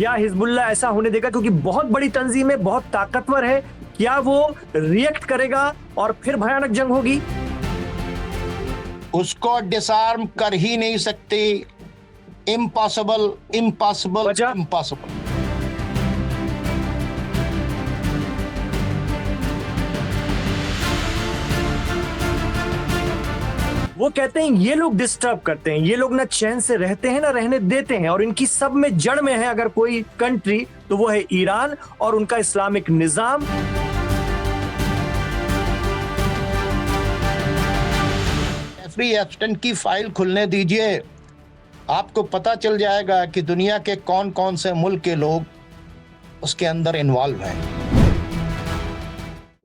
क्या हिजबुल्लाह ऐसा होने देगा? क्योंकि बहुत बड़ी तंजीम है, बहुत ताकतवर है। क्या वो रिएक्ट करेगा और फिर भयानक जंग होगी? उसको डिसआर्म कर ही नहीं सकती। इम्पॉसिबल, इम्पॉसिबल, वजह? इम्पॉसिबल। वो कहते हैं ये लोग डिस्टर्ब करते हैं, ये लोग ना चैन से रहते हैं ना रहने देते हैं, और इनकी सब में जड़ में है अगर कोई कंट्री तो वो है ईरान और उनका इस्लामिक निजाम। जेफरी एप्स्टाइन की फाइल खुलने दीजिए, आपको पता चल जाएगा कि दुनिया के कौन कौन से मुल्क के लोग उसके अंदर इन्वॉल्व हैं।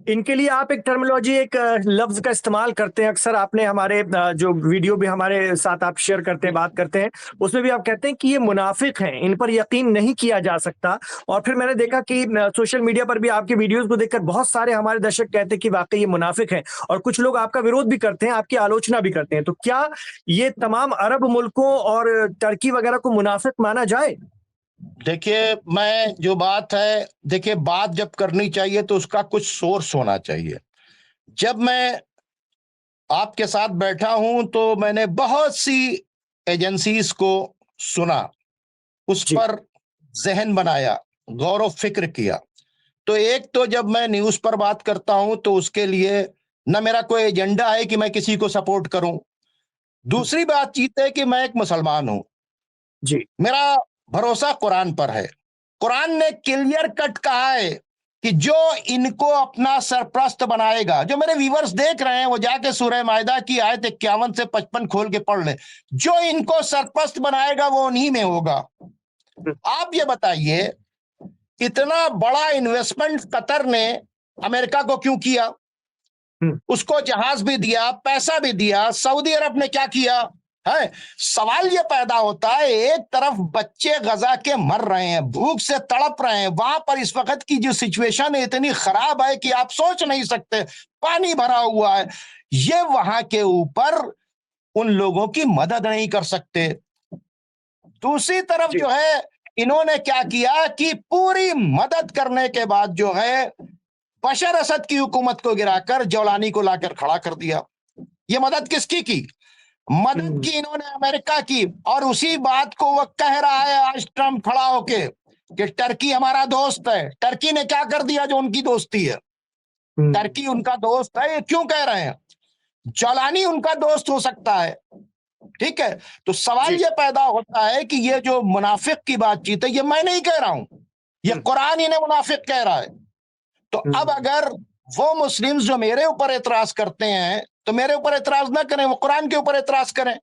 इनके लिए आप एक टर्मिनोलॉजी, एक लफ्ज का इस्तेमाल करते हैं अक्सर। आपने हमारे जो वीडियो भी हमारे साथ आप शेयर करते हैं, बात करते हैं, उसमें भी आप कहते हैं कि ये मुनाफिक हैं, इन पर यकीन नहीं किया जा सकता। और फिर मैंने देखा कि सोशल मीडिया पर भी आपके वीडियोस को देखकर बहुत सारे हमारे दर्शक कहते हैं कि वाकई ये मुनाफिक हैं, और कुछ लोग आपका विरोध भी करते हैं, आपकी आलोचना भी करते हैं। तो क्या ये तमाम अरब मुल्कों और टर्की वगैरह को मुनाफिक माना जाए? देखिए, मैं जो बात है, देखिए बात जब करनी चाहिए तो उसका कुछ सोर्स होना चाहिए। जब मैं आपके साथ बैठा हूं तो मैंने बहुत सी एजेंसीज को सुना, उस जी। पर जहन बनाया, गौर व फिक्र किया। तो एक तो जब मैं न्यूज पर बात करता हूं तो उसके लिए न मेरा कोई एजेंडा है कि मैं किसी को सपोर्ट करूं। दूसरी बातचीत है कि मैं एक मुसलमान हूं, जी। मेरा भरोसा कुरान पर है। कुरान ने क्लियर कट कहा है कि जो इनको अपना सरप्रस्त बनाएगा, जो मेरे व्यूवर्स देख रहे हैं वो जाके सूरह मायदा की आयत 51 से 55 खोल के पढ़ ले, जो इनको सरप्रस्त बनाएगा वो उन्हीं में होगा। आप ये बताइए, इतना बड़ा इन्वेस्टमेंट कतर ने अमेरिका को क्यों किया? उसको जहाज भी दिया, पैसा भी दिया। सऊदी अरब ने क्या किया है? सवाल ये पैदा होता है, एक तरफ बच्चे गजा के मर रहे हैं, भूख से तड़प रहे हैं, वहां पर इस वक्त की जो सिचुएशन है इतनी खराब है कि आप सोच नहीं सकते, पानी भरा हुआ है। ये वहां के ऊपर उन लोगों की मदद नहीं कर सकते। दूसरी तरफ जो है, इन्होंने क्या किया कि पूरी मदद करने के बाद जो है बशर असद की हुकूमत को गिराकर जौलानी को लाकर खड़ा कर दिया। ये मदद किसकी की? मदद की इन्होंने अमेरिका की। और उसी बात को वह कह रहा है आज ट्रंप खड़ा होके कि टर्की हमारा दोस्त है। टर्की ने क्या कर दिया जो उनकी दोस्ती है? टर्की उनका दोस्त है, ये क्यों कह रहे हैं? जौलानी उनका दोस्त हो सकता है, ठीक है? तो सवाल ये पैदा होता है कि ये जो मुनाफिक की बातचीत है, ये मैं नहीं कह रहा हूं, ये कुरान इन्हें मुनाफिक कह रहा है। तो अब अगर वो मुस्लिम्स जो मेरे ऊपर एतराज करते हैं तो मेरे ऊपर एतराज ना करें, वो कुरान के ऊपर एतराज करें।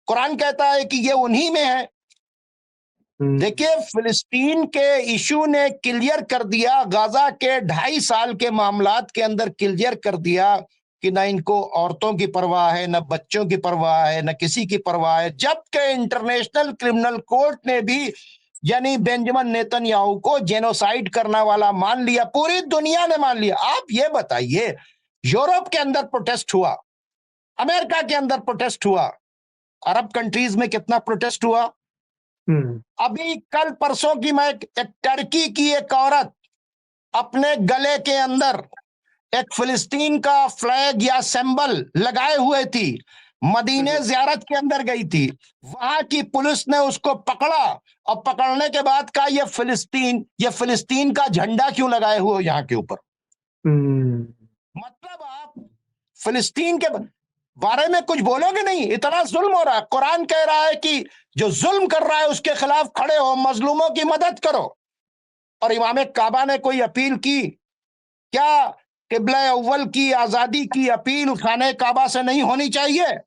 कुरान कहता है कि ये उन्हीं में है। देखिए, फिलिस्तीन के इशू ने क्लियर कर दिया, गाजा के 2.5 साल के मामलात के अंदर क्लियर कर दिया कि ना इनको औरतों की परवाह है, ना बच्चों की परवाह है, ना किसी की परवाह है। जबकि इंटरनेशनल क्रिमिनल कोर्ट ने भी यानी बेंजामिन नेतन्याहू को जेनोसाइड करने वाला मान लिया, पूरी दुनिया ने मान लिया। आप ये बताइए, यूरोप के अंदर प्रोटेस्ट हुआ, अमेरिका के अंदर प्रोटेस्ट हुआ, अरब कंट्रीज में कितना प्रोटेस्ट हुआ? अभी कल परसों की मैं एक टर्की की एक औरत अपने गले के अंदर एक फिलिस्तीन का फ्लैग या सिंबल लगाए हुए थी, मदीने ज़ियारत के अंदर गई थी, वहां की पुलिस ने उसको पकड़ा और पकड़ने के बाद कहा ये फिलिस्तीन का झंडा क्यों लगाए हुए यहां के ऊपर? मतलब आप फिलिस्तीन के बारे में कुछ बोलोगे नहीं? इतना जुल्म हो रहा है। कुरान कह रहा है कि जो जुल्म कर रहा है उसके खिलाफ खड़े हो, मजलूमों की मदद करो। और इमाम काबा ने कोई अपील की क्या? किबला अव्वल की आजादी की अपील खाने काबा से नहीं होनी चाहिए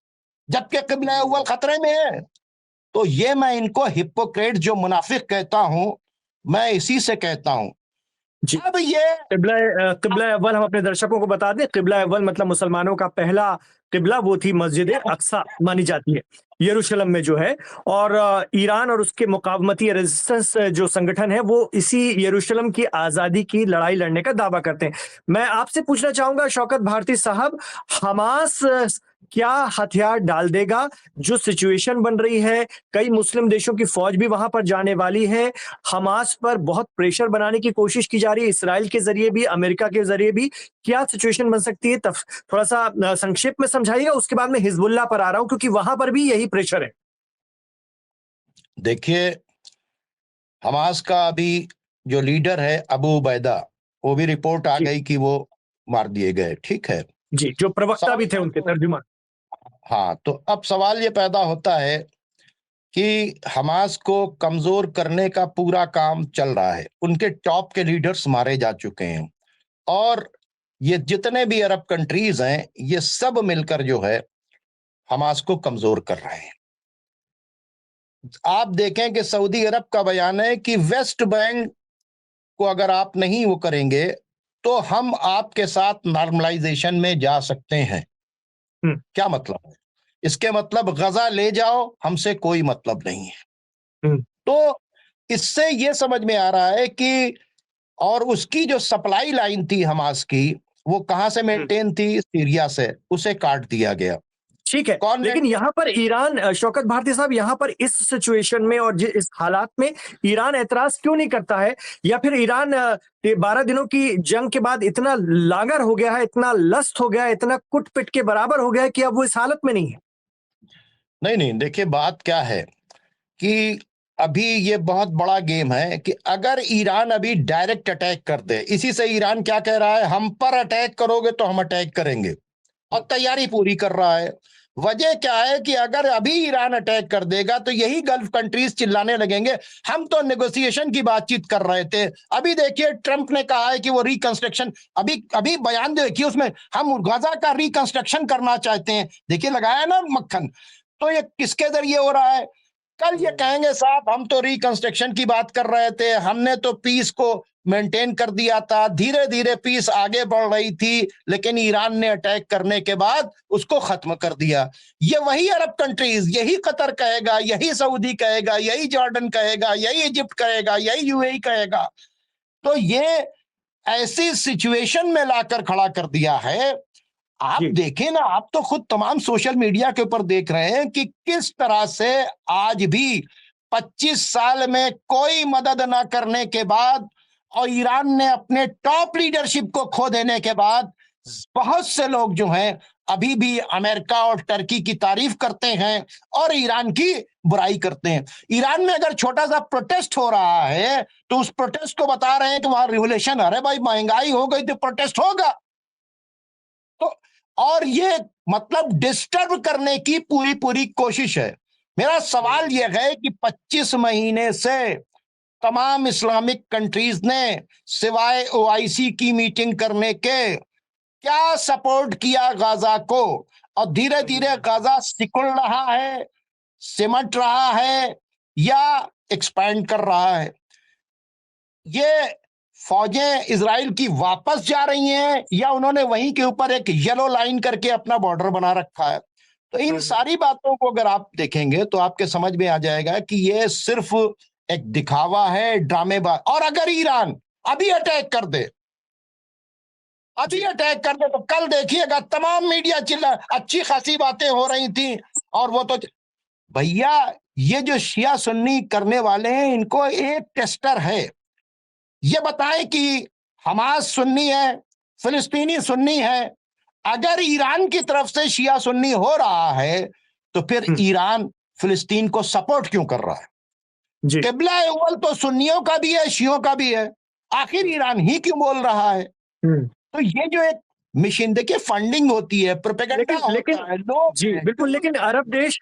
जबकि किबला अव्वल खतरे में है? तो ये मैं इनको हिपोक्रेट जो मुनाफिक कहता हूं, मैं इसी से कहता हूं। अब ये किबला अव्वल हम अपने दर्शकों को बता दें, किबला अव्वल मतलब मुसलमानों का पहला किबला वो थी मस्जिद अक्सा मानी जाती है। यरूशलेम में जो है, और ईरान और उसके मुकावमती रेजिस्टेंस जो संगठन है वो इसी यरूशलेम की आजादी की लड़ाई लड़ने का दावा करते हैं। मैं आपसे पूछना चाहूंगा शौकत भारती साहब, हमास क्या हथियार डाल देगा? जो सिचुएशन बन रही है, कई मुस्लिम देशों की फौज भी वहां पर जाने वाली है, हमास पर बहुत प्रेशर बनाने की कोशिश की जा रही है, इसराइल के जरिए भी, अमेरिका के जरिए भी। क्या सिचुएशन बन सकती है? थोड़ा सा संक्षेप में समझाइएगा, उसके बाद मैं हिजबुल्लाह पर आ रहा हूं क्योंकि वहां पर भी यही प्रेशर है। देखिए, हमास का अभी जो लीडर है अबू उबैदा, वो भी रिपोर्ट आ जी गई कि वो मार दिए गए। ठीक है, जी, जो प्रवक्ता भी थे उनके सवाल तर्जुमान। हाँ, तो अब सवाल ये पैदा होता है कि हमास को कमजोर करने का पूरा काम चल रहा है, उनके टॉप के लीडर्स मारे जा चुके हैं, और ये जितने भी अरब कंट्रीज हैं ये सब मिलकर जो है हमास को कमजोर कर रहे हैं। आप देखें कि सऊदी अरब का बयान है कि वेस्ट बैंक को अगर आप नहीं वो करेंगे तो हम आपके साथ नॉर्मलाइजेशन में जा सकते हैं। हम्म क्या मतलब है इसके? मतलब गजा ले जाओ, हमसे कोई मतलब नहीं है। हम्म तो इससे ये समझ में आ रहा है कि, और उसकी जो सप्लाई लाइन थी हमास की, वो कहां से हम्म मेंटेन थी? सीरिया से, उसे काट दिया गया। ठीक है, कौन लेकिन मेंटेन? यहाँ पर ईरान, शौकत भारती साहब, यहाँ पर इस सिचुएशन में और इस हालात में ईरान एतराज क्यों नहीं करता है? या फिर ईरान 12 दिनों की जंग के बाद इतना लागर हो गया है, इतना लस्त हो गया है, इतना कुट पिट के बराबर हो गया है कि अब वो इस हालत में नहीं है? नहीं नहीं, देखिए बात क्या है कि अभी ये बहुत बड़ा गेम है कि अगर ईरान अभी डायरेक्ट अटैक कर दे, इसी से ईरान क्या कह रहा है, हम पर अटैक करोगे तो हम अटैक करेंगे, और तैयारी पूरी कर रहा है। वजह क्या है कि अगर अभी ईरान अटैक कर देगा तो यही गल्फ कंट्रीज चिल्लाने लगेंगे, हम तो नेगोशिएशन की बातचीत कर रहे थे। अभी देखिए ट्रंप ने कहा है कि वो रिकंस्ट्रक्शन, अभी अभी बयान देखिए उसमें, हम गजा का रिकंस्ट्रक्शन करना चाहते हैं। देखिए लगाया ना मक्खन। तो ये किसके जरिए हो रहा है? कल ये कहेंगे साहब हम तो रिकंस्ट्रक्शन की बात कर रहे थे, हमने तो पीस को मेंटेन कर दिया था, धीरे धीरे पीस आगे बढ़ रही थी, लेकिन ईरान ने अटैक करने के बाद उसको खत्म कर दिया। ये वही अरब कंट्रीज, यही कतर कहेगा, यही सऊदी कहेगा, यही जॉर्डन कहेगा, यही इजिप्ट कहेगा, यही यूएई कहेगा। तो ये ऐसी सिचुएशन में लाकर खड़ा कर दिया है। आप जी देखें ना, आप तो खुद तमाम सोशल मीडिया के ऊपर देख रहे हैं कि किस तरह से आज भी 25 साल में कोई मदद ना करने के बाद और ईरान ने अपने टॉप लीडरशिप को खो देने के बाद बहुत से लोग जो हैं अभी भी अमेरिका और टर्की की तारीफ करते हैं और ईरान की बुराई करते हैं। ईरान में अगर छोटा सा प्रोटेस्ट हो रहा है तो उस प्रोटेस्ट को बता रहे हैं कि वहां रिवोल्यूशन, अरे भाई महंगाई हो गई तो प्रोटेस्ट होगा। तो और ये मतलब डिस्टर्ब करने की पूरी पूरी कोशिश है। मेरा सवाल यह है कि 25 महीने से तमाम इस्लामिक कंट्रीज ने सिवाय ओआईसी की मीटिंग करने के क्या सपोर्ट किया गाजा को? और धीरे धीरे गाजा सिकुड़ रहा है, सिमट रहा है, या एक्सपैंड कर रहा है। ये फौजें इजराइल की वापस जा रही हैं या उन्होंने वहीं के ऊपर एक येलो लाइन करके अपना बॉर्डर बना रखा है? तो इन सारी बातों को अगर आप देखेंगे तो आपके समझ में आ जाएगा कि ये सिर्फ एक दिखावा है, ड्रामेबाज। और अगर ईरान अभी अटैक कर दे, तो कल देखिएगा तमाम मीडिया चिल्ला, अच्छी खासी बातें हो रही थी, और वो तो भैया ये जो शिया सुन्नी करने वाले हैं इनको एक टेस्टर है। ये बताएं कि हमास सुन्नी है, फिलिस्तीनी सुन्नी है। अगर ईरान की तरफ से शिया सुन्नी हो रहा है तो फिर ईरान फिलिस्तीन को सपोर्ट क्यों कर रहा है? जी किबला अव्वल तो सुन्नियों का भी है, शियों का भी है, आखिर ईरान ही क्यों बोल रहा है? तो ये जो एक मिशन, देखिए फंडिंग होती है, प्रोपेगेंडा होता है, लोग जी बिल्कुल, लेकिन अरब देश,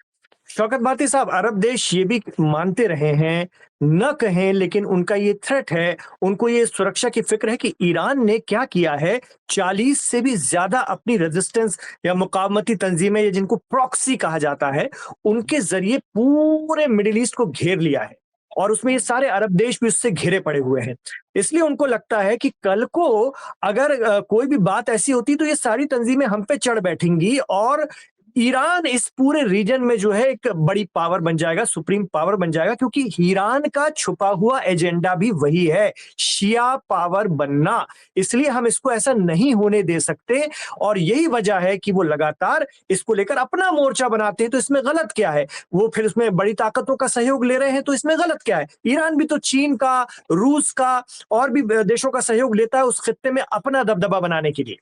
शौकत भारती साहब, अरब देश ये भी मानते रहे हैं, न कहें लेकिन उनका ये थ्रेट है, उनको ये सुरक्षा की फिक्र है कि ईरान ने क्या किया है, 40 से भी ज्यादा अपनी रेजिस्टेंस या मुकावमती तंजीमें, या जिनको प्रॉक्सी कहा जाता है, उनके जरिए पूरे मिडिल ईस्ट को घेर लिया है, और उसमें ये सारे अरब देश भी उससे घिरे पड़े हुए हैं। इसलिए उनको लगता है कि कल को अगर कोई भी बात ऐसी होती तो ये सारी तंजीमें हम पे चढ़ बैठेंगी और ईरान इस पूरे रीजन में जो है एक बड़ी पावर बन जाएगा, सुप्रीम पावर बन जाएगा, क्योंकि ईरान का छुपा हुआ एजेंडा भी वही है, शिया पावर बनना। इसलिए हम इसको ऐसा नहीं होने दे सकते और यही वजह है कि वो लगातार इसको लेकर अपना मोर्चा बनाते हैं। तो इसमें गलत क्या है? वो फिर उसमें बड़ी ताकतों का सहयोग ले रहे हैं, तो इसमें गलत क्या है? ईरान भी तो चीन का, रूस का और भी देशों का सहयोग लेता है उस खित्ते में अपना दबदबा बनाने के लिए।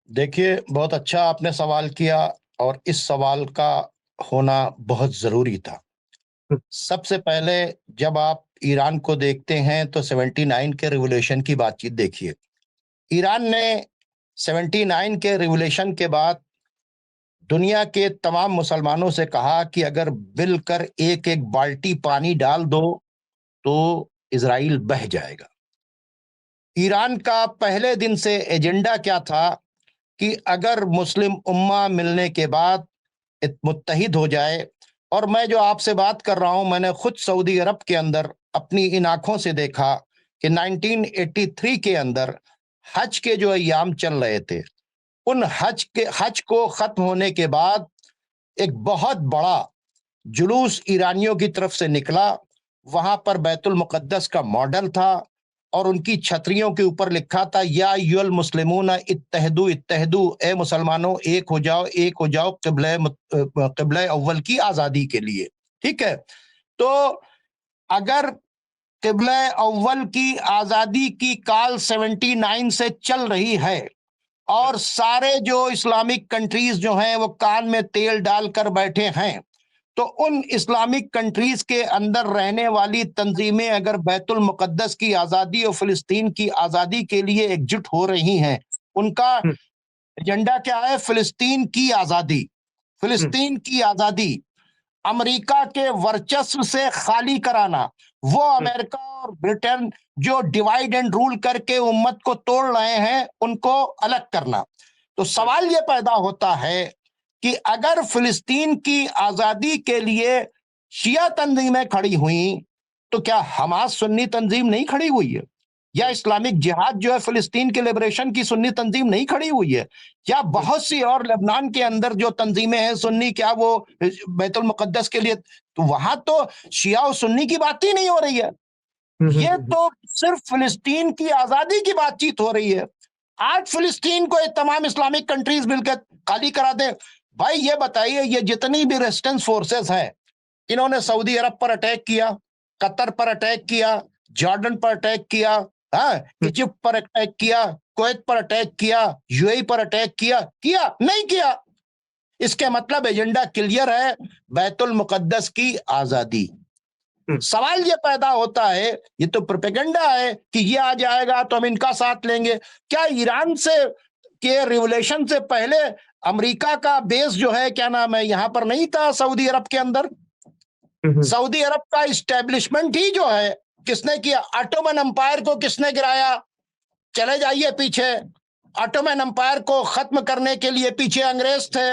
देखिए, बहुत अच्छा आपने सवाल किया और इस सवाल का होना बहुत जरूरी था। सबसे पहले जब आप ईरान को देखते हैं तो 79 के रिवोल्यूशन की बातचीत देखिए। ईरान ने 79 के रिवोल्यूशन के बाद दुनिया के तमाम मुसलमानों से कहा कि अगर मिलकर एक एक बाल्टी पानी डाल दो तो इजराइल बह जाएगा। ईरान का पहले दिन से एजेंडा क्या था कि अगर मुस्लिम उम्मा मिलने के बाद मुत्तहिद हो जाए, और मैं जो आपसे बात कर रहा हूं मैंने खुद सऊदी अरब के अंदर अपनी इन आंखों से देखा कि 1983 के अंदर हज के जो अय्याम चल रहे थे, उन हज को खत्म होने के बाद एक बहुत बड़ा जुलूस ईरानियों की तरफ से निकला। वहां पर बैतुल मुकद्दस का मॉडल था और उनकी छतरियों के ऊपर लिखा था या युल मुस्लिमून इत्तहदु इत्तहदु, ए मुसलमानों एक हो जाओ क़िबला अव्वल की आजादी के लिए। ठीक है, तो अगर क़िबला अव्वल की आजादी की काल 79 से चल रही है और सारे जो इस्लामिक कंट्रीज जो हैं वो कान में तेल डालकर बैठे हैं, तो उन इस्लामिक कंट्रीज के अंदर रहने वाली तंजीमें अगर बैतुल मुकद्दस की आजादी और फिलिस्तीन की आजादी के लिए एकजुट हो रही हैं, उनका एजेंडा क्या है? फिलिस्तीन की आजादी, फिलिस्तीन की आजादी, अमेरिका के वर्चस्व से खाली कराना, वो अमेरिका और ब्रिटेन जो डिवाइड एंड रूल करके उम्मत को तोड़ रहे हैं उनको अलग करना। तो सवाल ये पैदा होता है कि अगर फिलिस्तीन की आजादी के लिए शिया तंजीमें खड़ी हुई तो क्या हमास सुन्नी तंजीम नहीं खड़ी हुई है? या इस्लामिक जिहाद जो है फिलिस्तीन के लिबरेशन की सुन्नी तंजीम नहीं खड़ी हुई है? या बहुत सी और लेबनान के अंदर जो तंजीमें हैं सुन्नी, क्या वो बैतुल मुकद्दस के लिए? तो वहां तो शिया और सुन्नी की बात ही नहीं हो रही है, ये तो सिर्फ फिलिस्तीन की आजादी की बातचीत हो रही है। आज फिलिस्तीन को तमाम इस्लामिक कंट्रीज मिलकर खाली करा दे। भाई ये बताइए, ये जितनी भी रेजिस्टेंस फोर्सेस हैं, इन्होंने सऊदी अरब पर अटैक किया, कतर पर अटैक किया, जॉर्डन पर अटैक किया, इजिप्ट पर अटैक किया, कुवैत पर अटैक किया, यूएई पर अटैक किया नहीं किया? इसके मतलब एजेंडा क्लियर है, बैतुल मुकद्दस की आजादी। सवाल ये पैदा होता है, ये तो प्रोपेगेंडा है कि ये आ जाएगा तो हम इनका साथ लेंगे। क्या ईरान से के रिवोल्यूशन से पहले अमेरिका का बेस जो है, क्या नाम है, यहां पर नहीं था सऊदी अरब के अंदर? सऊदी अरब का इस्टेब्लिशमेंट ही जो है किसने किया? ऑटोमन एम्पायर को किसने गिराया? चले जाइए पीछे, ऑटोमन एम्पायर को खत्म करने के लिए पीछे अंग्रेज थे,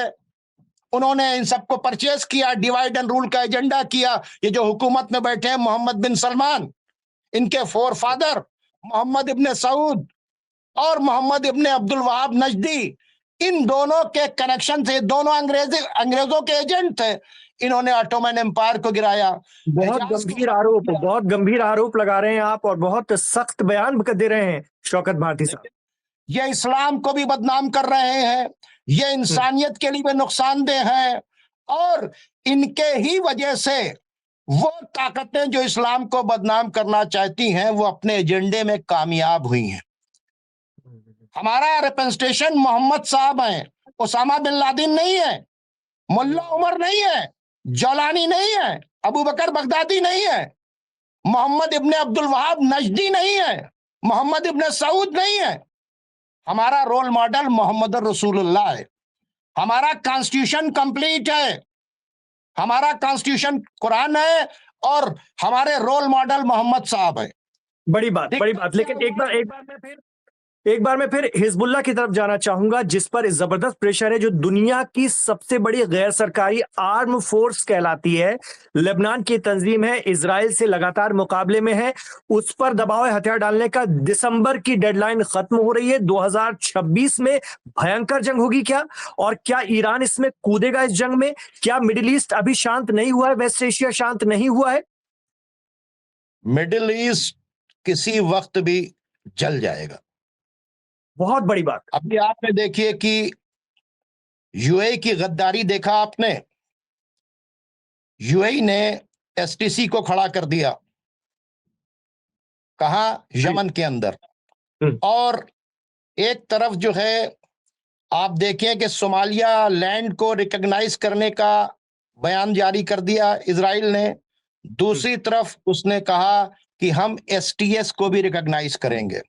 उन्होंने इन सबको परचेज किया, डिवाइड एंड रूल का एजेंडा किया। ये जो हुकूमत में बैठे हैं मोहम्मद बिन सलमान, इनके फोर फादर मोहम्मद इब्ने सऊद और मोहम्मद इब्ने अब्दुल वहाब नजदी, इन दोनों के कनेक्शन थे, दोनों अंग्रेजों के एजेंट थे। इन्होंने ऑटोमन एम्पायर को गिराया। बहुत गंभीर आरोप लगा रहे हैं आप और बहुत सख्त बयान दे रहे हैं शौकत भारती साहब। ये इस्लाम को भी बदनाम कर रहे हैं, ये इंसानियत के लिए भी नुकसानदेह है, और इनके ही वजह से वो ताकतें जो इस्लाम को बदनाम करना चाहती हैं वो अपने एजेंडे में कामयाब हुई हैं। हमारा रिप्रेजेंटेशन मोहम्मद साहब हैं, उसामा बिन लादेन नहीं है, मुल्ला उमर नहीं है, जौलानी नहीं है, अबू बकर बगदादी नहीं है, मोहम्मद इब्ने अब्दुल वहाब नजदी नहीं है, मोहम्मद इब्ने सऊद नहीं है। हमारा रोल मॉडल मोहम्मद रसूलुल्लाह है। हमारा कॉन्स्टिट्यूशन कंप्लीट है, हमारा कॉन्स्टिट्यूशन कुरान है और हमारे रोल मॉडल मोहम्मद साहब है। बड़ी बात। लेकिन एक बार एक बार मैं फिर हिजबुल्लाह की तरफ जाना चाहूंगा, जिस पर जबरदस्त प्रेशर है, जो दुनिया की सबसे बड़ी गैर सरकारी आर्म फोर्स कहलाती है, लेबनान की तंजीम है, इजराइल से लगातार मुकाबले में है, उस पर दबाव हथियार डालने का दिसंबर की डेडलाइन खत्म हो रही है। 2026 में भयंकर जंग होगी क्या? और क्या ईरान इसमें कूदेगा इस जंग में? क्या मिडिल ईस्ट अभी शांत नहीं हुआ है, वेस्ट एशिया शांत नहीं हुआ है? मिडिल ईस्ट किसी वक्त भी जल जाएगा। बहुत बड़ी बात। अभी आपने देखिए कि यूएई की गद्दारी देखा आपने। यूएई ने एसटीसी को खड़ा कर दिया, कहा यमन के अंदर। और एक तरफ जो है आप देखें कि सोमालिया लैंड को रिकॉग्नाइज करने का बयान जारी कर दिया इजराइल ने। दूसरी तरफ उसने कहा कि हम एसटीएस को भी रिकॉग्नाइज करेंगे।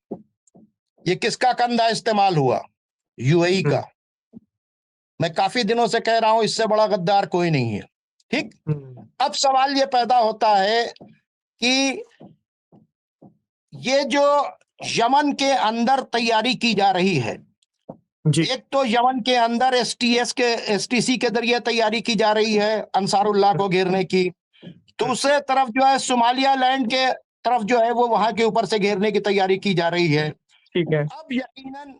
ये किसका कंधा इस्तेमाल हुआ? यूएई का। मैं काफी दिनों से कह रहा हूं इससे बड़ा गद्दार कोई नहीं है। ठीक। अब सवाल ये पैदा होता है कि ये जो यमन के अंदर तैयारी की जा रही है, एक तो यमन के अंदर एसटीसी के जरिए तैयारी की जा रही है अंसारुल्लाह को घेरने की। दूसरे तरफ जो है सोमालिया लैंड के तरफ जो है वो वहां के ऊपर से घेरने की तैयारी की जा रही है। ठीक है। अब यकीनन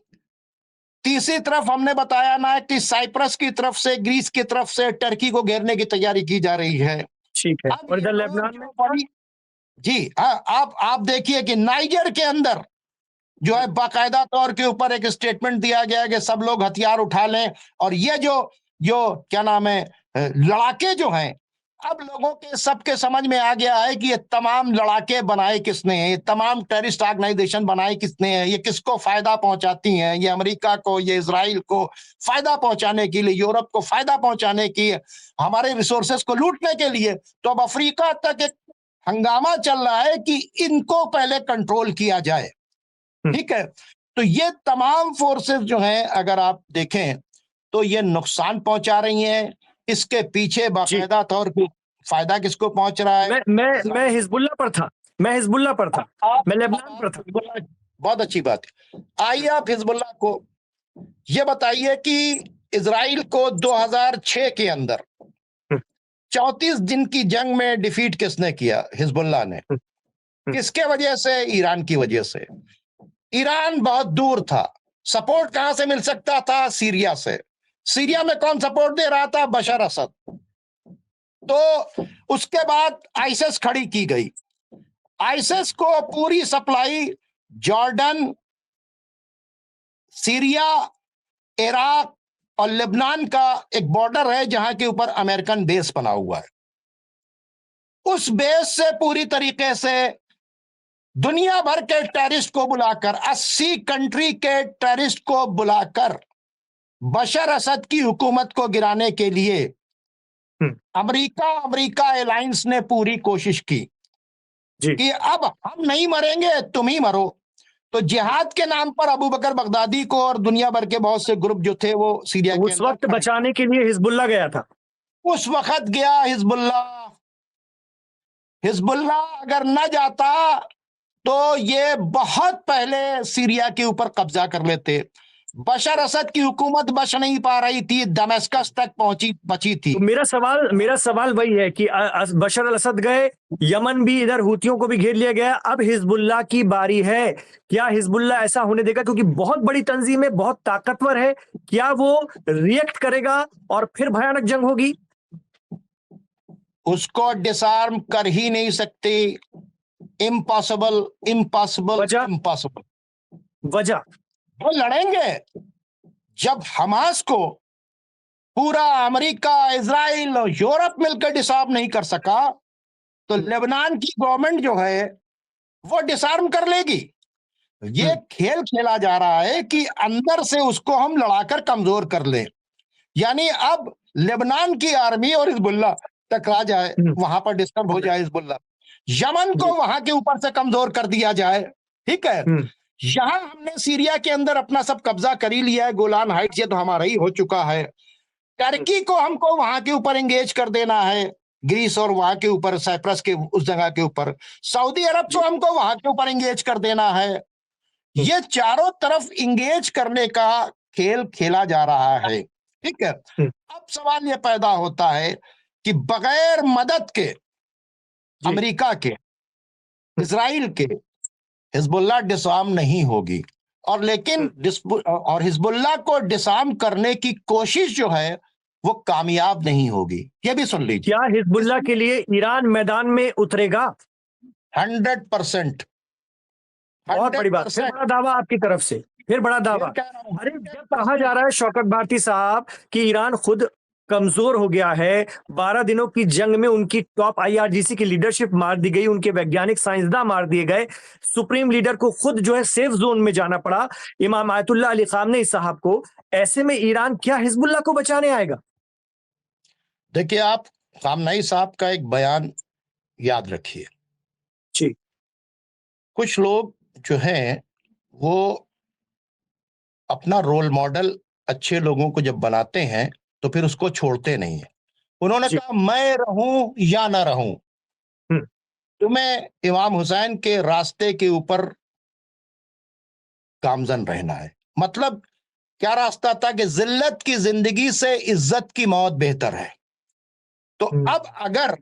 तीसरी तरफ हमने बताया ना कि साइप्रस की तरफ से, ग्रीस की तरफ से टर्की को घेरने की तैयारी की जा रही है। ठीक है। और इधर लेबनान में बड़ी जी आप देखिए कि नाइजर के अंदर जो है बाकायदा तौर के ऊपर एक स्टेटमेंट दिया गया है कि सब लोग हथियार उठा लें। और ये जो क्या नाम है लड़ाके जो हैं, अब लोगों के सबके समझ में आ गया है कि ये तमाम लड़ाके बनाए किसने हैं, ये तमाम टेररिस्ट ऑर्गेनाइजेशन बनाए किसने हैं, ये किसको फायदा पहुंचाती हैं। ये अमेरिका को, ये इजराइल को फायदा पहुंचाने के लिए, यूरोप को फायदा पहुंचाने की, हमारे रिसोर्सेस को लूटने के लिए। तो अब अफ्रीका तक एक हंगामा चल रहा है कि इनको पहले कंट्रोल किया जाए। ठीक है। तो ये तमाम फोर्सेस जो हैं अगर आप देखें तो ये नुकसान पहुंचा रही हैं। इसके पीछे बाकायदा तौर पे फायदा किसको पहुंच रहा है? मैं हिजबुल्लाह पर था, मैं लेबनान पर था। बहुत अच्छी बात है। आइए आप हिजबुल्लाह को ये बताइए कि इजराइल को 2006 के अंदर 34 दिन की जंग में डिफीट किसने किया? हिजबुल्लाह ने। किसके वजह से? ईरान की वजह से। ईरान बहुत दूर था। सपोर्ट कहां से मिल सकता था? सीरिया से। सीरिया में कौन सपोर्ट दे रहा था? बशर असद। तो उसके बाद आईएसएस खड़ी की गई। आईएसएस को पूरी सप्लाई जॉर्डन, सीरिया, इराक और लेबनान का एक बॉर्डर है जहां के ऊपर अमेरिकन बेस बना हुआ है। उस बेस से पूरी तरीके से दुनिया भर के टेररिस्ट को बुलाकर, 80 कंट्री के टेररिस्ट को बुलाकर बशर असद की हुकूमत को गिराने के लिए अमेरिका अलायंस ने पूरी कोशिश की कि अब हम नहीं मरेंगे, तुम ही मरो। तो जिहाद के नाम पर अबू बकर बगदादी को और दुनिया भर के बहुत से ग्रुप जो थे वो सीरिया के उस वक्त बचाने के लिए हिजबुल्लाह गया था। उस वक्त गया हिजबुल्लाह अगर न जाता तो ये बहुत पहले सीरिया के ऊपर कब्जा कर लेते। बशर असद की हुकूमत बच नहीं पा रही थी, दमिश्क तक बची थी। तो मेरा सवाल वही है कि बशर अल असद गए, यमन भी, इधर हुतियों को भी घेर लिया गया, अब हिजबुल्लाह की बारी है। क्या हिजबुल्लाह ऐसा होने देगा? क्योंकि बहुत बड़ी तंजीम है, बहुत ताकतवर है, क्या वो रिएक्ट करेगा और फिर भयानक जंग होगी? उसको डिसआर्म कर ही नहीं सकती। इम्पॉसिबल। वजह वो लड़ेंगे जब हमास को पूरा अमेरिका, इजराइल और यूरोप मिलकर डिसआर्म नहीं कर सका तो लेबनान की गवर्नमेंट जो है वो डिसआर्म कर लेगी। ये खेल खेला जा रहा है कि अंदर से उसको हम लड़ाकर कमजोर कर लें। यानी अब लेबनान की आर्मी और हिजबुल्लाह टकरा जाए, वहां पर डिस्टर्ब हो जाए हिजबुल्लाह, यमन को वहां के ऊपर से कमजोर कर दिया जाए। ठीक है। यहां हमने सीरिया के अंदर अपना सब कब्जा कर ही लिया है, गोलान हाइट्स ये तो हमारा ही हो चुका है। टर्की को हमको वहां के ऊपर एंगेज कर देना है, ग्रीस और वहां के ऊपर साइप्रस के उस जगह के ऊपर। सऊदी अरब को हमको वहां के ऊपर एंगेज कर देना है। ये चारों तरफ इंगेज करने का खेल खेला जा रहा है, ठीक है। अब सवाल ये पैदा होता है कि बगैर मदद के अमेरिका के, इजराइल के, हिजबुल्लाह डिसआर्म नहीं होगी। और लेकिन और हिजबुल्लाह को डिसआर्म करने की कोशिश जो है वो कामयाब नहीं होगी। ये भी सुन लीजिए, क्या हिजबुल्लाह के लिए ईरान मैदान में उतरेगा? 100%। बहुत बड़ी बात, फिर बड़ा दावा आपकी तरफ से, फिर बड़ा दावा। अरे जब कहा जा रहा है शौकत भारती साहब कि ईरान खुद कमजोर हो गया है, 12 दिनों की जंग में उनकी टॉप आईआरजीसी की लीडरशिप मार दी गई, उनके वैज्ञानिक साइंसदान मार दिए गए, सुप्रीम लीडर को खुद जो है सेफ जोन में जाना पड़ा, इमाम आयतुल्लाह अली खामनेई साहब को। ऐसे में ईरान क्या हिजबुल्लाह को बचाने आएगा? देखिए, आप खामनेई साहब का एक बयान याद रखिए। जी। कुछ लोग जो हैं वो अपना रोल मॉडल अच्छे लोगों को जब बनाते हैं तो फिर उसको छोड़ते नहीं है। उन्होंने कहा मैं रहूं या ना रहूं, तुम्हें इमाम हुसैन के रास्ते के ऊपर गामजन रहना है। मतलब क्या रास्ता था कि जिल्लत की जिंदगी से इज्जत की मौत बेहतर है। तो अब अगर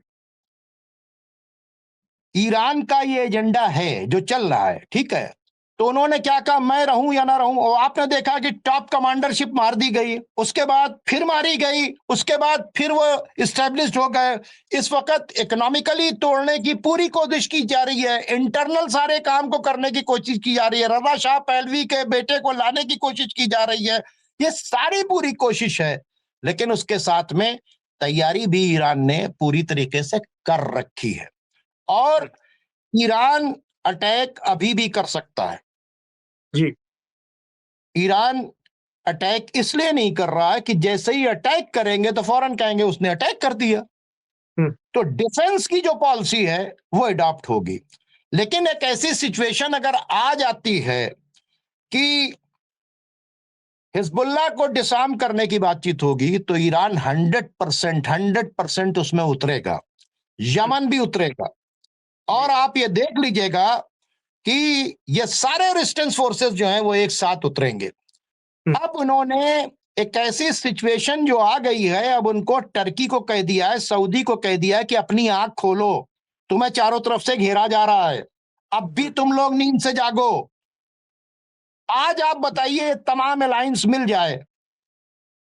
ईरान का ये एजेंडा है जो चल रहा है, ठीक है, तो उन्होंने क्या कहा, मैं रहूं या ना रहूं। और आपने देखा कि टॉप कमांडरशिप मार दी गई, उसके बाद फिर मारी गई, उसके बाद फिर वो इस्टेब्लिश्ड हो गए। इस वक्त इकोनॉमिकली तोड़ने की पूरी कोशिश की जा रही है, इंटरनल सारे काम को करने की कोशिश की जा रही है, रजा शाह पहलवी के बेटे को लाने की कोशिश की जा रही है। ये सारी पूरी कोशिश है, लेकिन उसके साथ में तैयारी भी ईरान ने पूरी तरीके से कर रखी है। और ईरान अटैक अभी भी कर सकता है। जी। ईरान अटैक इसलिए नहीं कर रहा है कि जैसे ही अटैक करेंगे तो फौरन कहेंगे उसने अटैक कर दिया। तो डिफेंस की जो पॉलिसी है वो अडॉप्ट होगी। लेकिन एक ऐसी सिचुएशन अगर आ जाती है कि हिजबुल्लाह को डिसआर्म करने की बातचीत होगी तो ईरान 100% उसमें उतरेगा, यमन भी उतरेगा। और आप ये देख लीजिएगा कि ये सारे रेजिस्टेंस फोर्सेस जो हैं वो एक साथ उतरेंगे। अब उन्होंने एक ऐसी सिचुएशन जो आ गई है, अब उनको टर्की को कह दिया है, सऊदी को कह दिया है कि अपनी आंख खोलो, तुम्हें चारों तरफ से घेरा जा रहा है, अब भी तुम लोग नींद से जागो। आज आप बताइए तमाम अलायंस मिल जाए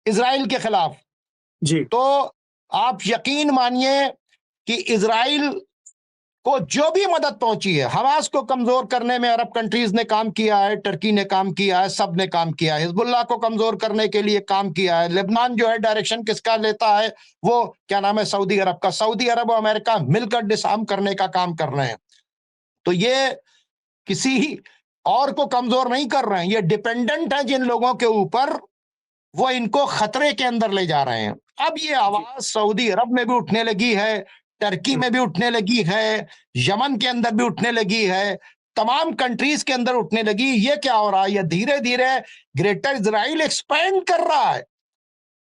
इजराइल के खिलाफ जी, तो आप यकीन मानिए कि इजराइल को जो भी मदद पहुंची है, हमास को कमजोर करने में अरब कंट्रीज ने काम किया है, टर्की ने काम किया है, सब ने काम किया है, हिजबुल्लाह को कमजोर करने के लिए काम किया है। लेबनान जो है डायरेक्शन किसका लेता है, वो क्या नाम है, सऊदी अरब का। सऊदी अरब और अमेरिका मिलकर डिसआर्म करने का काम कर रहे हैं। तो ये किसी और को कमजोर नहीं कर रहे हैं, ये डिपेंडेंट है जिन लोगों के ऊपर, वो इनको खतरे के अंदर ले जा रहे हैं। अब ये आवाज सऊदी अरब में भी उठने लगी है, टर्की में भी उठने लगी है, यमन के अंदर भी उठने लगी है, तमाम कंट्रीज के अंदर उठने लगी। ये क्या हो रहा है, ये धीरे धीरे ग्रेटर इजराइल एक्सपेंड कर रहा है।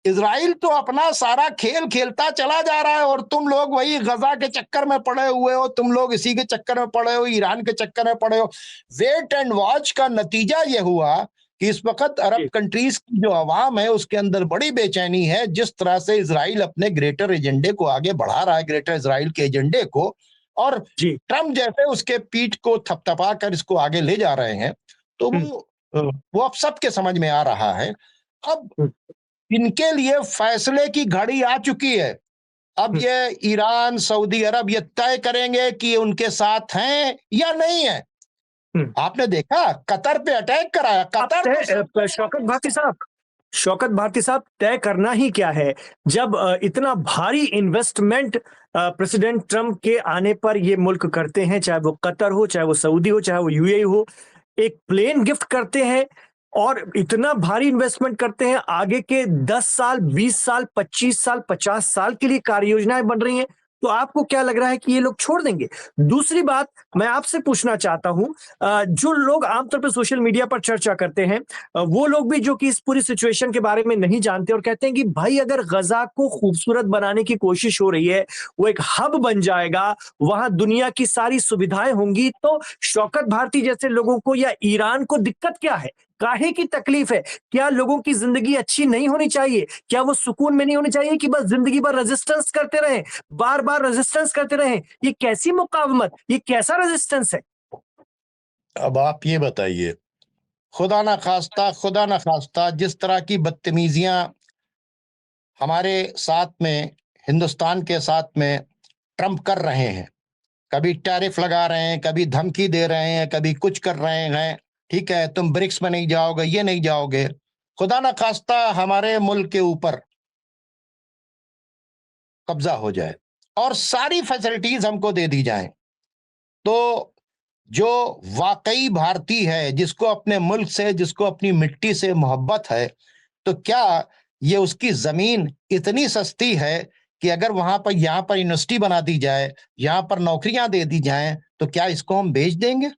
इजराइल तो अपना सारा खेल खेलता चला जा रहा है और तुम लोग वही गजा के चक्कर में पड़े हुए हो, तुम लोग इसी के चक्कर में पड़े हो, ईरान के चक्कर में पड़े हो। वेट एंड वॉच का नतीजा यह हुआ कि इस वक्त अरब कंट्रीज की जो आवाम है उसके अंदर बड़ी बेचैनी है, जिस तरह से इजराइल अपने ग्रेटर एजेंडे को आगे बढ़ा रहा है, ग्रेटर इजराइल के एजेंडे को, और ट्रम्प जैसे उसके पीठ को थपथपा कर इसको आगे ले जा रहे हैं। तो वो अब सबके समझ में आ रहा है। अब इनके लिए फैसले की घड़ी आ चुकी है। अब ये ईरान, सऊदी अरब ये तय करेंगे कि उनके साथ हैं या नहीं है। आपने देखा कतर पे अटैक कराया, कतर शौकत भारती साहब तय करना ही क्या है, जब इतना भारी इन्वेस्टमेंट प्रेसिडेंट ट्रम्प के आने पर ये मुल्क करते हैं, चाहे वो कतर हो, चाहे वो सऊदी हो, चाहे वो यूएई हो, एक प्लेन गिफ्ट करते हैं और इतना भारी इन्वेस्टमेंट करते हैं, आगे के 10 साल, 20 साल, 25 साल, 50 साल के लिए कार्य योजनाएं बन रही हैं। तो आपको क्या लग रहा है कि ये लोग छोड़ देंगे? दूसरी बात मैं आपसे पूछना चाहता हूं, जो लोग आमतौर पर सोशल मीडिया पर चर्चा करते हैं, वो लोग भी जो कि इस पूरी सिचुएशन के बारे में नहीं जानते और कहते हैं कि भाई अगर गजा को खूबसूरत बनाने की कोशिश हो रही है, वो एक हब बन जाएगा, वहां दुनिया की सारी सुविधाएं होंगी, तो शौकत भारती जैसे लोगों को या ईरान को दिक्कत क्या है? काहे की तकलीफ है? क्या लोगों की जिंदगी अच्छी नहीं होनी चाहिए? क्या वो सुकून में नहीं होनी चाहिए कि बस जिंदगी भर रेजिस्टेंस करते रहें, बार बार रेजिस्टेंस करते रहें? ये कैसी मुकावमत, ये कैसा रेजिस्टेंस है? अब आप ये बताइए, खुदा ना खास्ता जिस तरह की बदतमीजियां हमारे साथ में, हिंदुस्तान के साथ में ट्रंप कर रहे हैं, कभी टैरिफ लगा रहे हैं, कभी धमकी दे रहे हैं, कभी कुछ कर रहे हैं, ठीक है, तुम ब्रिक्स में नहीं जाओगे, ये नहीं जाओगे, खुदा ना खास्ता हमारे मुल्क के ऊपर कब्जा हो जाए और सारी फैसिलिटीज हमको दे दी जाएं, तो जो वाकई भारतीय है, जिसको अपने मुल्क से, जिसको अपनी मिट्टी से मोहब्बत है, तो क्या ये उसकी जमीन इतनी सस्ती है कि अगर वहां पर, यहां पर यूनिवर्सिटी बना दी जाए, यहां पर नौकरियां दे दी जाएं, तो क्या इसको हम बेच देंगे?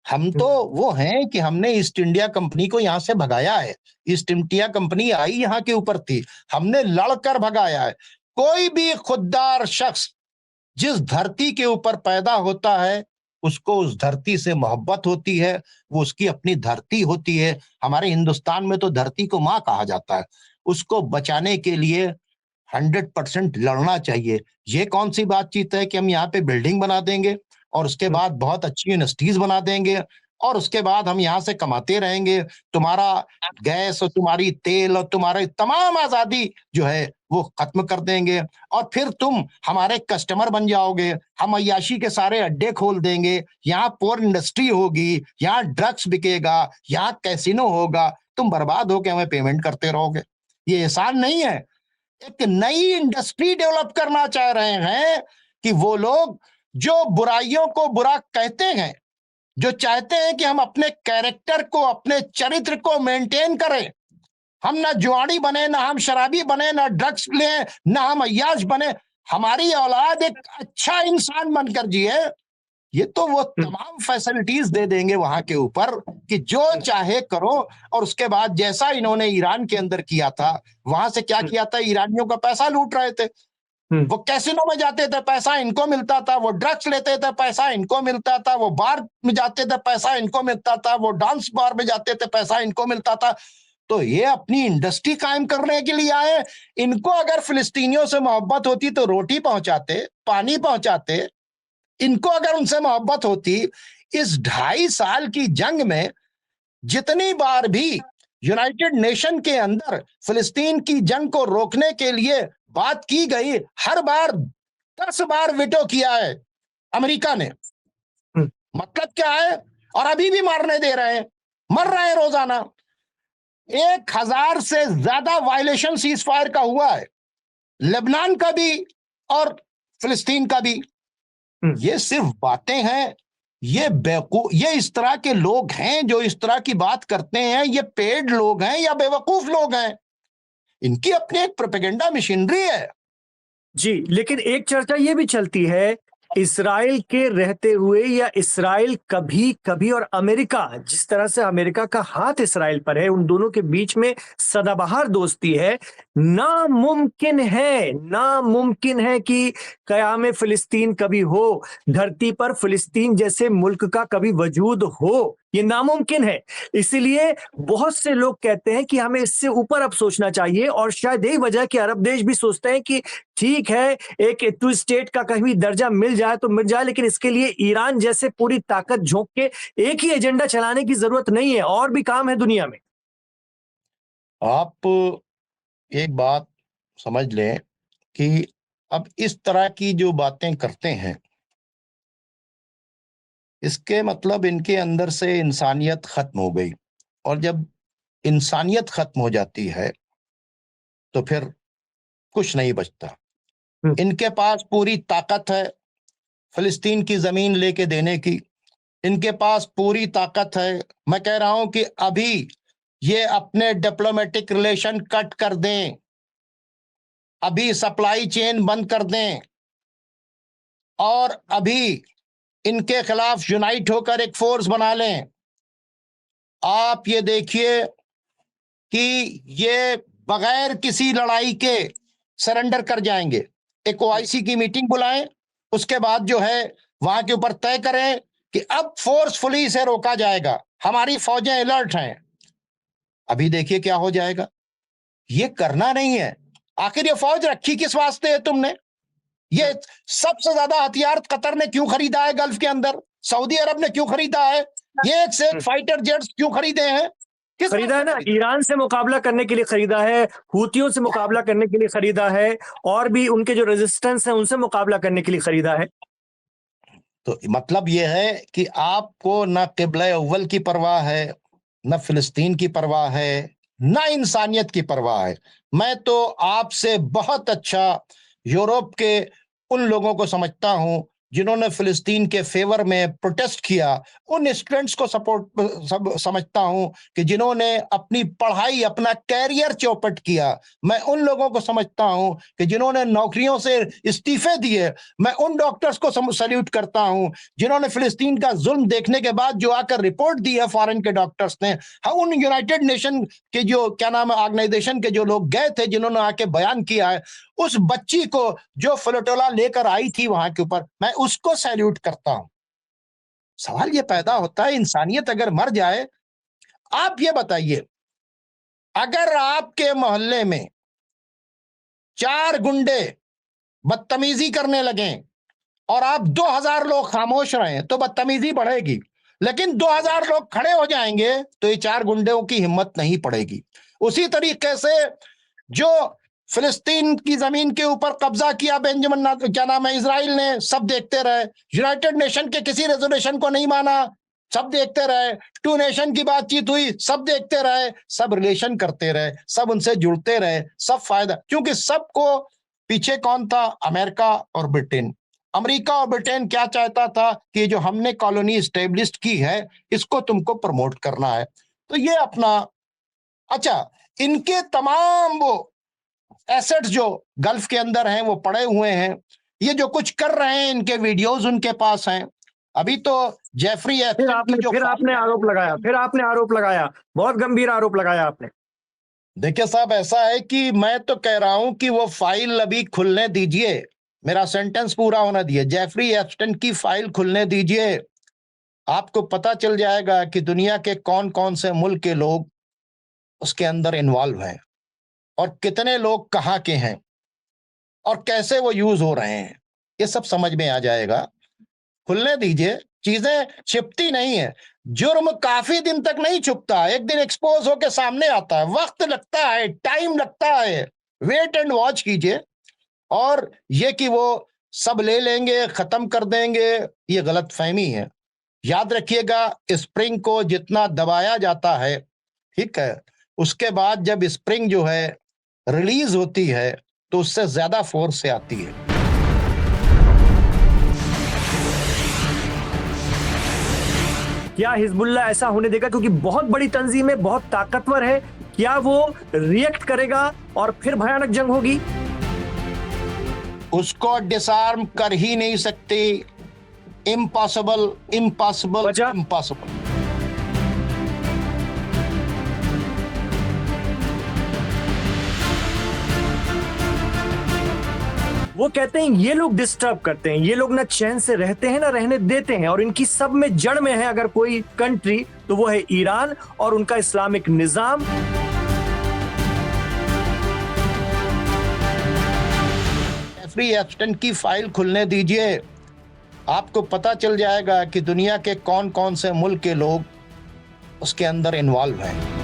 हम तो वो हैं कि हमने ईस्ट इंडिया कंपनी को यहां से भगाया है। ईस्ट इंडिया कंपनी आई यहां के ऊपर थी, हमने लड़कर भगाया है। कोई भी खुददार शख्स जिस धरती के ऊपर पैदा होता है, उसको उस धरती से मोहब्बत होती है, वो उसकी अपनी धरती होती है। हमारे हिंदुस्तान में तो धरती को माँ कहा जाता है। उसको बचाने के लिए 100% लड़ना चाहिए। ये कौन सी बातचीत है कि हम यहाँ पे बिल्डिंग बना देंगे और उसके बाद बहुत अच्छी यूनिवर्सिटीज बना देंगे और उसके बाद हम यहाँ से कमाते रहेंगे, तुम्हारा गैस और तुम्हारी तेल और तुम्हारी तमाम आजादी जो है वो खत्म कर देंगे और फिर तुम हमारे कस्टमर बन जाओगे, हम अय्याशी के सारे अड्डे खोल देंगे, यहाँ पोर्न इंडस्ट्री होगी, यहाँ ड्रग्स बिकेगा, यहाँ कैसीनो होगा, तुम बर्बाद होके हमें पेमेंट करते रहोगे। ये एहसान नहीं है। एक नई इंडस्ट्री डेवलप करना चाह रहे हैं कि वो लोग जो बुराइयों को बुरा कहते हैं, जो चाहते हैं कि हम अपने कैरेक्टर को, अपने चरित्र को मेंटेन करें, हम ना जुआड़ी बने, ना हम शराबी बने, ना ड्रग्स लें, ना हम अय्याश बने, हमारी औलाद एक अच्छा इंसान बनकर जिए, ये तो वो तमाम फैसिलिटीज दे देंगे वहां के ऊपर कि जो चाहे करो। और उसके बाद जैसा इन्होंने ईरान के अंदर किया था, वहां से क्या किया था, ईरानियों का पैसा लूट रहे थे, वो कैसीनो में जाते थे, पैसा इनको मिलता था, वो ड्रग्स लेते थे, पैसा इनको मिलता था, वो बार में जाते थे, पैसा इनको मिलता था, वो डांस बार में जाते थे, पैसा इनको मिलता था। तो ये अपनी इंडस्ट्री कायम करने के लिए आए। इनको अगर फिलिस्तीनियों से मोहब्बत होती तो रोटी पहुंचाते, पानी पहुंचाते। इनको अगर उनसे मोहब्बत होती, इस 2.5 साल की जंग में जितनी बार भी यूनाइटेड नेशन के अंदर फिलिस्तीन की जंग को रोकने के लिए बात की गई, हर बार 10 बार विटो किया है अमेरिका ने। मतलब क्या है? और अभी भी मारने दे रहे हैं, मर रहे हैं रोजाना। 1000 से ज्यादा वायलेशन सीज फायर का हुआ है, लेबनान का भी और फिलिस्तीन का भी। ये सिर्फ बातें हैं। ये इस तरह के लोग हैं जो इस तरह की बात करते हैं, ये पेड लोग हैं या बेवकूफ लोग हैं? इनकी अपनी एक प्रोपेगेंडा मशीनरी है। जी, लेकिन एक चर्चा ये भी चलती है, इस्राएल के रहते हुए या इस्राएल कभी कभी और अमेरिका, जिस तरह से अमेरिका का हाथ इस्राएल पर है, उन दोनों के बीच में सदाबहार दोस्ती है। नामुमकिन है कि कयाम फिलिस्तीन कभी हो, धरती पर फिलिस्तीन जैसे मुल्क का कभी वजूद हो, ये नामुमकिन है। इसीलिए बहुत से लोग कहते हैं कि हमें इससे ऊपर अब सोचना चाहिए और शायद यही वजह कि अरब देश भी सोचते हैं कि ठीक है, एक टू स्टेट का कहीं दर्जा मिल जाए तो मिल जाए, लेकिन इसके लिए ईरान जैसे पूरी ताकत झोंक के एक ही एजेंडा चलाने की जरूरत नहीं है, और भी काम है दुनिया में। आप एक बात समझ लें कि अब इस तरह की जो बातें करते हैं, इसके मतलब इनके अंदर से इंसानियत खत्म हो गई। और जब इंसानियत खत्म हो जाती है तो फिर कुछ नहीं बचता। इनके पास पूरी ताकत है फिलिस्तीन की जमीन लेके देने की, इनके पास पूरी ताकत है। मैं कह रहा हूं कि अभी ये अपने डिप्लोमेटिक रिलेशन कट कर दें, अभी सप्लाई चेन बंद कर दें, और अभी इनके खिलाफ यूनाइट होकर एक फोर्स बना लें, आप ये देखिए कि ये बगैर किसी लड़ाई के सरेंडर कर जाएंगे। एक ओआईसी की मीटिंग बुलाएं, उसके बाद जो है वहां के ऊपर तय करें कि अब फोर्सफुली इसे रोका जाएगा, हमारी फौजें अलर्ट हैं। अभी देखिए क्या हो जाएगा। ये करना नहीं है। आखिर ये फौज रखी किस वास्ते है तुमने? ये सबसे ज्यादा हथियार कतर ने क्यों खरीदा है गल्फ के अंदर? सऊदी अरब ने क्यों खरीदा है? ये एक से एक फाइटर जेट्स क्यों खरीदे हैं? किस खरीदा है ना, ईरान से मुकाबला करने के लिए खरीदा है, हूतियों से मुकाबला करने के लिए खरीदा है, और भी उनके जो रेजिस्टेंस है उनसे मुकाबला करने के लिए खरीदा है। तो मतलब यह है कि आपको न किबला अव्वल की परवाह है, न फिलिस्तीन की परवाह है, न इंसानियत की परवाह है। मैं तो आपसे बहुत अच्छा यूरोप के उन लोगों को समझता हूं जिन्होंने फिलिस्तीन के फेवर में प्रोटेस्ट किया, उन स्टूडेंट्स को समझता हूं कि जिन्होंने अपनी पढ़ाई, अपना कैरियर चौपट किया। मैं उन लोगों को समझता हूं कि जिन्होंने नौकरियों से इस्तीफे दिए। मैं उन डॉक्टर्स को सल्यूट करता हूं जिन्होंने फिलिस्तीन का जुल्म देखने के बाद जो आकर रिपोर्ट दी है फॉरेन के डॉक्टर्स ने। हाँ, उन यूनाइटेड नेशन के जो क्या नाम है ऑर्गेनाइजेशन के जो लोग गए थे, जिन्होंने आके बयान किया है, उस बच्ची को जो फ्लोटोला लेकर आई थी वहां के ऊपर, मैं उसको सैल्यूट करता हूं। सवाल ये पैदा होता है, इंसानियत अगर मर जाए, आप ये बताइए, अगर आपके मोहल्ले में 4 गुंडे बदतमीजी करने लगे और आप 2000 लोग खामोश रहे तो बदतमीजी बढ़ेगी, लेकिन 2000 लोग खड़े हो जाएंगे तो ये 4 गुंडों की हिम्मत नहीं पड़ेगी। उसी तरीके से जो फिलिस्तीन की जमीन के ऊपर कब्जा किया बेंजामिन क्या नाम है इजराइल ने, सब देखते रहे। यूनाइटेड नेशन के किसी रेजोल्यूशन को नहीं माना, सब देखते रहे। 2 नेशन की बातचीत हुई, सब देखते रहे, सब रिलेशन करते रहे, सब उनसे जुड़ते रहे, सब फायदा, क्योंकि सबको पीछे कौन था? अमेरिका और ब्रिटेन। अमेरिका और ब्रिटेन क्या चाहता था कि जो हमने कॉलोनी स्टेब्लिश की है इसको तुमको प्रमोट करना है। तो ये अपना, अच्छा, इनके तमाम वो एसेट्स जो गल्फ के अंदर हैं वो पड़े हुए हैं। ये जो कुछ कर रहे हैं, इनके वीडियोस उनके पास हैं। अभी तो जेफरी फिर आपने आरोप लगाया, बहुत गंभीर आरोप लगाया आपने। देखिए साहब, ऐसा है कि मैं तो कह रहा हूं कि वो फाइल अभी खुलने दीजिए, मेरा सेंटेंस पूरा होना दिए। जेफरी एप्स्टाइन की फाइल खुलने दीजिए, आपको पता चल जाएगा कि दुनिया के कौन कौन से मुल्क के लोग उसके अंदर इन्वॉल्व हैं और कितने लोग कहाँ के हैं और कैसे वो यूज हो रहे हैं, ये सब समझ में आ जाएगा। खुलने दीजिए, चीजें छिपती नहीं है। जुर्म काफी दिन तक नहीं छुपता, एक दिन एक्सपोज होकर सामने आता है, वक्त लगता है, टाइम लगता है। वेट एंड वॉच कीजिए। और ये कि वो सब ले लेंगे, खत्म कर देंगे, ये गलत फहमी है। याद रखिएगा, स्प्रिंग को जितना दबाया जाता है, ठीक है, उसके बाद जब स्प्रिंग जो है रिलीज होती है तो उससे ज्यादा फोर्स से आती है। क्या हिजबुल्लाह ऐसा होने देगा? क्योंकि बहुत बड़ी तंजीम है, बहुत ताकतवर है, क्या वो रिएक्ट करेगा और फिर भयानक जंग होगी? उसको डिसआर्म कर ही नहीं सकती। Impossible, impossible, impossible. वो कहते हैं ये लोग डिस्टर्ब करते हैं, ये लोग ना चैन से रहते हैं ना रहने देते हैं, और इनकी सब में जड़ में है अगर कोई कंट्री तो वो है ईरान और उनका इस्लामिक निजाम। जेफरी एप्स्टाइन की फाइल खुलने दीजिए, आपको पता चल जाएगा कि दुनिया के कौन कौन से मुल्क के लोग उसके अंदर इन्वॉल्व हैं।